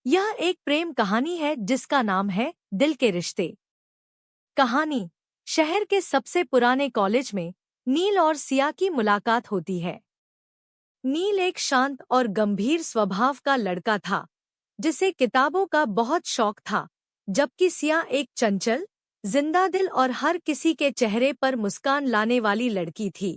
यह एक प्रेम कहानी है जिसका नाम है दिल के रिश्ते। कहानी। शहर के सबसे पुराने कॉलेज में नील और सिया की मुलाकात होती है। नील एक शांत और गंभीर स्वभाव का लड़का था जिसे किताबों का बहुत शौक था, जबकि सिया एक चंचल, जिंदा दिल और हर किसी के चेहरे पर मुस्कान लाने वाली लड़की थी।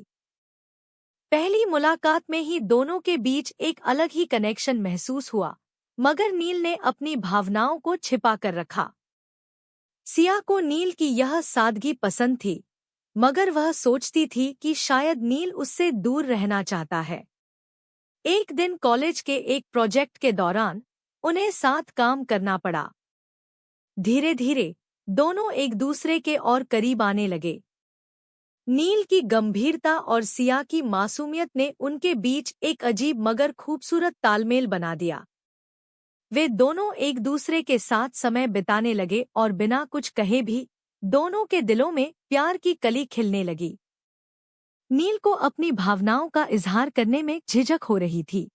पहली मुलाकात में ही दोनों के बीच एक अलग ही कनेक्शन महसूस हुआ, मगर नील ने अपनी भावनाओं को छिपा कर रखा। सिया को नील की यह सादगी पसंद थी, मगर वह सोचती थी कि शायद नील उससे दूर रहना चाहता है। एक दिन कॉलेज के एक प्रोजेक्ट के दौरान उन्हें साथ काम करना पड़ा। धीरे धीरे दोनों एक दूसरे के और करीब आने लगे। नील की गंभीरता और सिया की मासूमियत ने उनके बीच एक अजीब मगर खूबसूरत तालमेल बना दिया। वे दोनों एक दूसरे के साथ समय बिताने लगे और बिना कुछ कहे भी दोनों के दिलों में प्यार की कली खिलने लगी। नील को अपनी भावनाओं का इजहार करने में झिझक हो रही थी।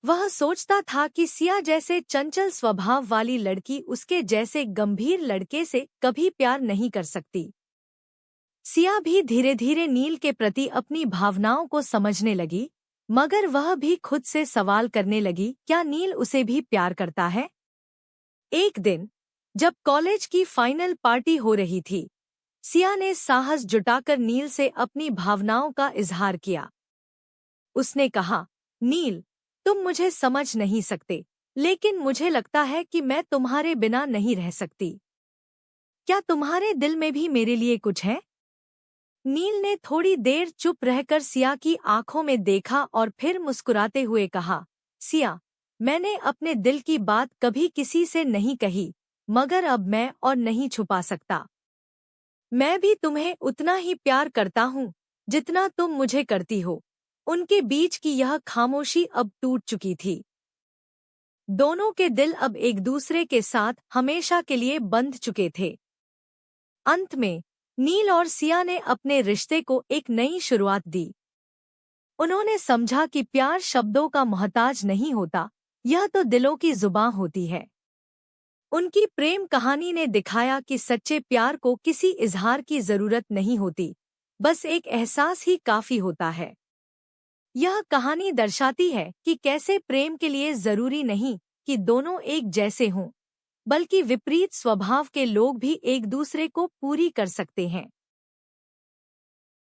वह सोचता था कि सिया जैसे चंचल स्वभाव वाली लड़की उसके जैसे गंभीर लड़के से कभी प्यार नहीं कर सकती। सिया भी धीरे धीरे नील के प्रति अपनी भावनाओं को समझने लगी, मगर वह भी खुद से सवाल करने लगी, क्या नील उसे भी प्यार करता है? एक दिन जब कॉलेज की फाइनल पार्टी हो रही थी, सिया ने साहस जुटाकर नील से अपनी भावनाओं का इजहार किया। उसने कहा, नील, तुम मुझे समझ नहीं सकते, लेकिन मुझे लगता है कि मैं तुम्हारे बिना नहीं रह सकती। क्या तुम्हारे दिल में भी मेरे लिए कुछ है? नील ने थोड़ी देर चुप रहकर सिया की आंखों में देखा और फिर मुस्कुराते हुए कहा, सिया, मैंने अपने दिल की बात कभी किसी से नहीं कही, मगर अब मैं और नहीं छुपा सकता। मैं भी तुम्हें उतना ही प्यार करता हूँ जितना तुम मुझे करती हो। उनके बीच की यह खामोशी अब टूट चुकी थी। दोनों के दिल अब एक दूसरे के साथ हमेशा के लिए बंध चुके थे। अंत में नील और सिया ने अपने रिश्ते को एक नई शुरुआत दी। उन्होंने समझा कि प्यार शब्दों का मोहताज नहीं होता, यह तो दिलों की जुबान होती है। उनकी प्रेम कहानी ने दिखाया कि सच्चे प्यार को किसी इजहार की जरूरत नहीं होती, बस एक एहसास ही काफी होता है। यह कहानी दर्शाती है कि कैसे प्रेम के लिए जरूरी नहीं कि दोनों एक जैसे हों, बल्कि विपरीत स्वभाव के लोग भी एक दूसरे को पूरी कर सकते हैं।